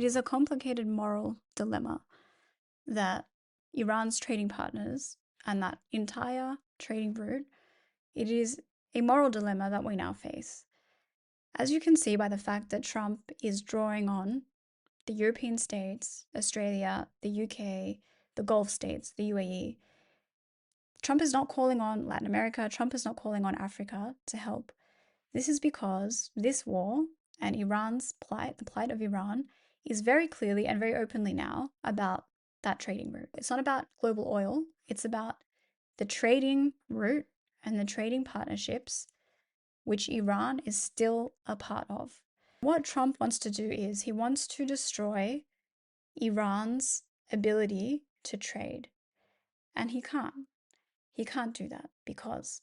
It is a complicated moral dilemma that Iran's trading partners and that entire trading route, it is a moral dilemma that we now face. As you can see by the fact that Trump is drawing on the European states, Australia, the UK, the Gulf states, the UAE, Trump is not calling on Latin America, Trump is not calling on Africa to help. This is because this war and Iran's plight, the plight of Iran, is very clearly and very openly now about that trading route. It's not about global oil, it's about the trading route and the trading partnerships which Iran is still a part of. What Trump wants to do is he wants to destroy Iran's ability to trade. And he can't. He can't do that because,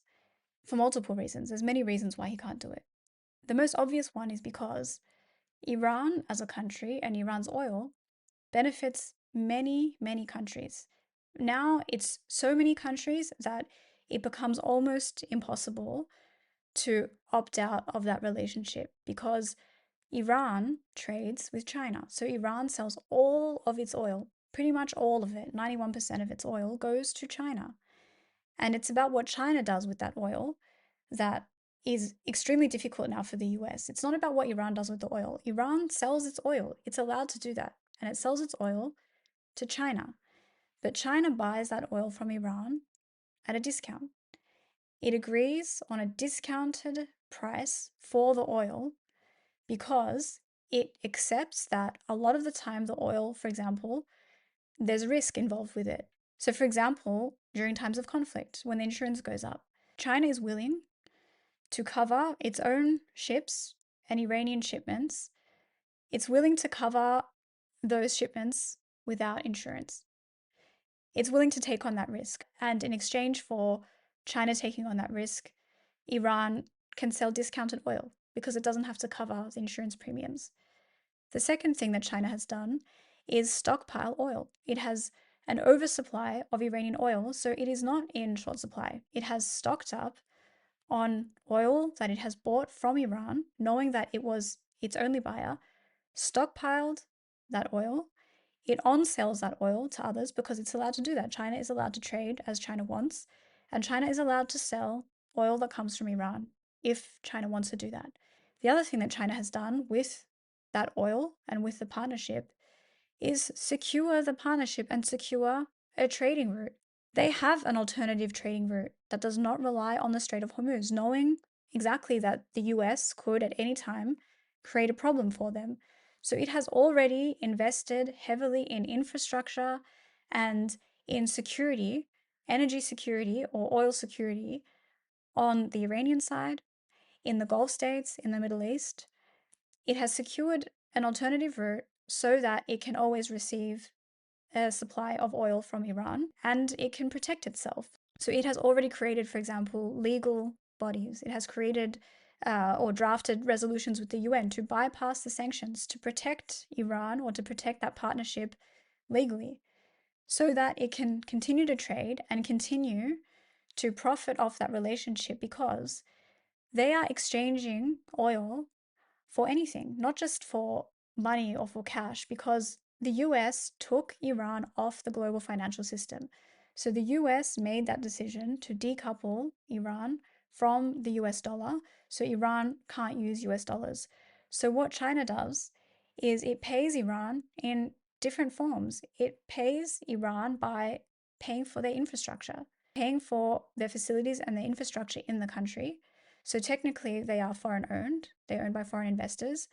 for multiple reasons, there's many reasons why he can't do it. The most obvious one is because Iran as a country and Iran's oil benefits many, many countries. Now it's so many countries that it becomes almost impossible to opt out of that relationship because Iran trades with China. So Iran sells all of its oil, pretty much all of it, 91% of its oil goes to China. And it's about what China does with that oil that is extremely difficult now for the US. It's not about what Iran does with the oil. Iran sells its oil. It's allowed to do that. And it sells its oil to China. But China buys that oil from Iran at a discount. It agrees on a discounted price for the oil because it accepts that a lot of the time the oil, for example, there's risk involved with it. So, for example, during times of conflict, when the insurance goes up, China is willing to cover its own ships and Iranian shipments. It's willing to cover those shipments without insurance. It's willing to take on that risk. And in exchange for China taking on that risk, Iran can sell discounted oil because it doesn't have to cover the insurance premiums. The second thing that China has done is stockpile oil. It has an oversupply of Iranian oil, so it is not in short supply. It has stocked up on oil that it has bought from Iran, knowing that it was its only buyer, stockpiled that oil. It on-sells that oil to others because it's allowed to do that. China is allowed to trade as China wants, and China is allowed to sell oil that comes from Iran if China wants to do that. The other thing that China has done with that oil and with the partnership is secure the partnership and secure a trading route. They have an alternative trading route that does not rely on the Strait of Hormuz, knowing exactly that the US could at any time create a problem for them. So it has already invested heavily in infrastructure and in security, energy security or oil security on the Iranian side, in the Gulf states, in the Middle East. It has secured an alternative route so that it can always receive a supply of oil from Iran and it can protect itself. So it has already created, for example, legal bodies. It has created or drafted resolutions with the UN to bypass the sanctions to protect Iran or to protect that partnership legally so that it can continue to trade and continue to profit off that relationship because they are exchanging oil for anything, not just for money or for cash, because the US took Iran off the global financial system. So the US made that decision to decouple Iran from the US dollar, so Iran can't use US dollars. So what China does is it pays Iran in different forms. It pays Iran by paying for their infrastructure, paying for their facilities and their infrastructure in the country. So technically they are foreign owned, they're owned by foreign investors,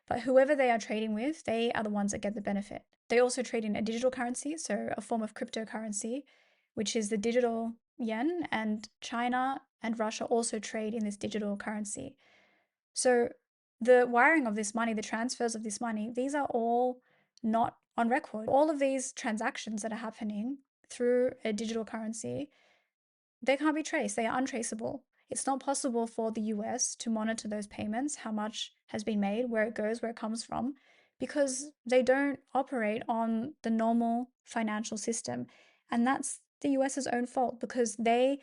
but whoever they are trading with, they are the ones that get the benefit. They also trade in a digital currency, so a form of cryptocurrency, which is the digital yen, and China and Russia also trade in this digital currency. So the wiring of this money, the transfers of this money, these are all not on record. All of these transactions that are happening through a digital currency, they can't be traced. They are untraceable. It's not possible for the US to monitor those payments, how much has been made, where it goes, where it comes from, because they don't operate on the normal financial system. And that's the US's own fault because they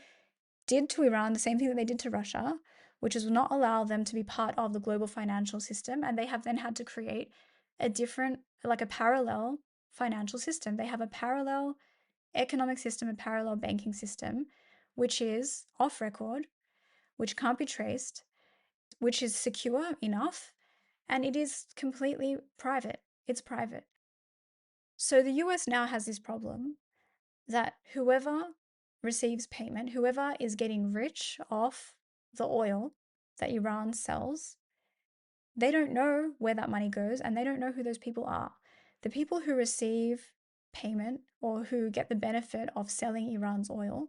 did to Iran the same thing that they did to Russia, which is not allow them to be part of the global financial system. And they have then had to create a different, like a parallel financial system. They have a parallel economic system, a parallel banking system, which is off record, which can't be traced, which is secure enough, and it is completely private. It's private. So the US now has this problem that whoever receives payment, whoever is getting rich off the oil that Iran sells, they don't know where that money goes and they don't know who those people are. The people who receive payment or who get the benefit of selling Iran's oil,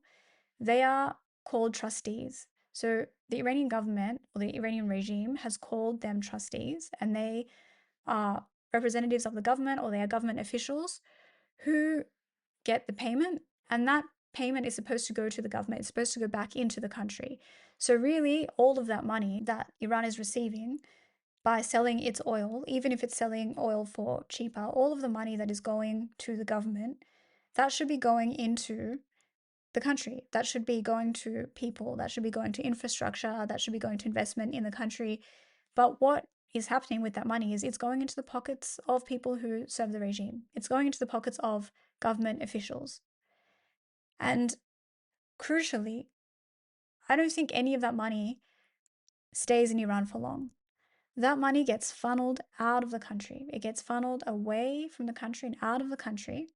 they are called trustees. So the Iranian government or the Iranian regime has called them trustees, and they are representatives of the government or they are government officials who get the payment, and that payment is supposed to go to the government. It's supposed to go back into the country. So really, all of that money that Iran is receiving by selling its oil, even if it's selling oil for cheaper, all of the money that is going to the government, that should be going into the country. That should be going to people. That should be going to infrastructure. That should be going to investment in the country. But what is happening with that money is it's going into the pockets of people who serve the regime. It's going into the pockets of government officials. And crucially, I don't think any of that money stays in Iran for long. That money gets funneled out of the country. It gets funneled away from the country and out of the country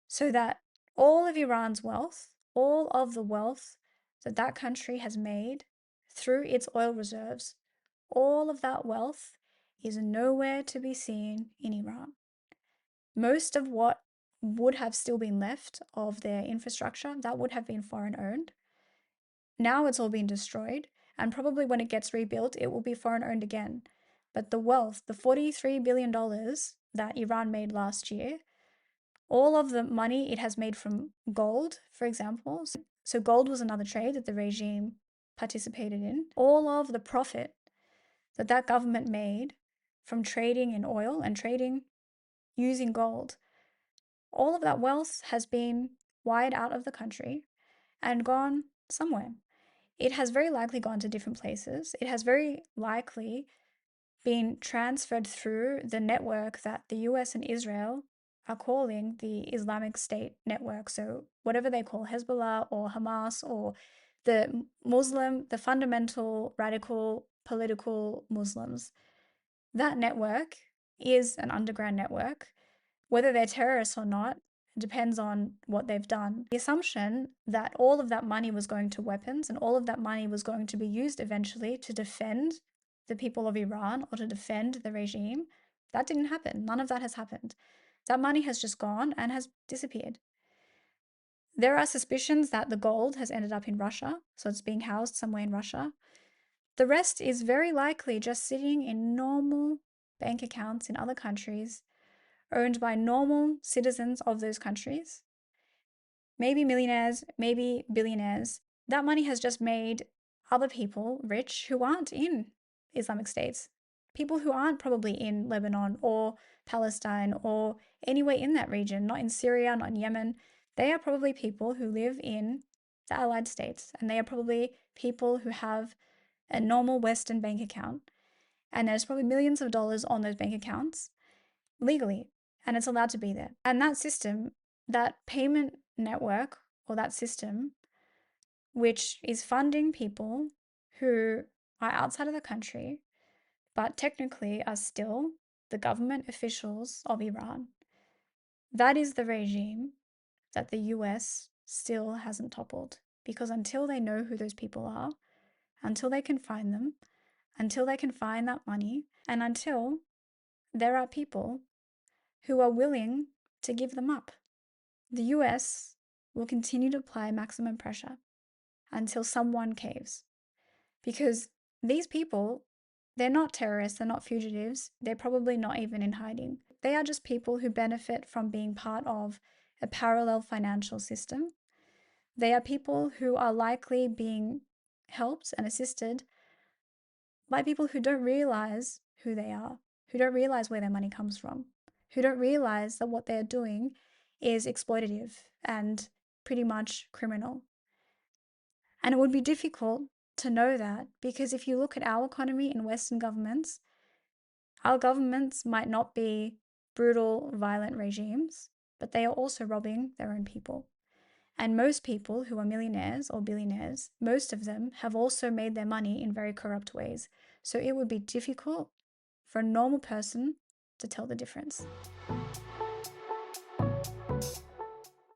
so that all of Iran's wealth, all of the wealth that that country has made through its oil reserves, all of that wealth is nowhere to be seen in Iran. Most of what would have still been left of their infrastructure, that would have been foreign owned. Now it's all been destroyed, and probably when it gets rebuilt, it will be foreign owned again. But the wealth, the $43 billion that Iran made last year, all of the money it has made from gold, for example. So gold was another trade that the regime participated in. All of the profit that that government made from trading in oil and trading using gold, all of that wealth has been wired out of the country and gone somewhere. It has very likely gone to different places. It has very likely been transferred through the network that the US and Israel are calling the Islamic State network. So whatever they call Hezbollah or Hamas or the fundamental radical political Muslims, that network is an underground network. Whether they're terrorists or not depends on what they've done. The assumption that all of that money was going to weapons and all of that money was going to be used eventually to defend the people of Iran or to defend the regime, that didn't happen. None of that has happened. That money has just gone and has disappeared. There are suspicions that the gold has ended up in Russia, so it's being housed somewhere in Russia. The rest is very likely just sitting in normal bank accounts in other countries, owned by normal citizens of those countries. Maybe millionaires, maybe billionaires. That money has just made other people rich who aren't in Islamic states. People who aren't probably in Lebanon or Palestine or anywhere in that region, not in Syria, not in Yemen. They are probably people who live in the Allied States, and they are probably people who have a normal Western bank account. And there's probably millions of dollars on those bank accounts legally, and it's allowed to be there. And that system, that payment network or that system, which is funding people who are outside of the country, but technically are still the government officials of Iran, that is the regime that the US still hasn't toppled. Because until they know who those people are, until they can find them, until they can find that money, and until there are people who are willing to give them up, the US will continue to apply maximum pressure until someone caves. Because these people, they're not terrorists, they're not fugitives, they're probably not even in hiding. They are just people who benefit from being part of a parallel financial system. They are people who are likely being helped and assisted by people who don't realize who they are, who don't realize where their money comes from, who don't realize that what they're doing is exploitative and pretty much criminal. And it would be difficult to know that because if you look at our economy in Western governments, Our governments might not be brutal, violent regimes, but they are also robbing their own people. And most people who are millionaires or billionaires, most of them have also made their money in very corrupt ways. So it would be difficult for a normal person to tell the difference.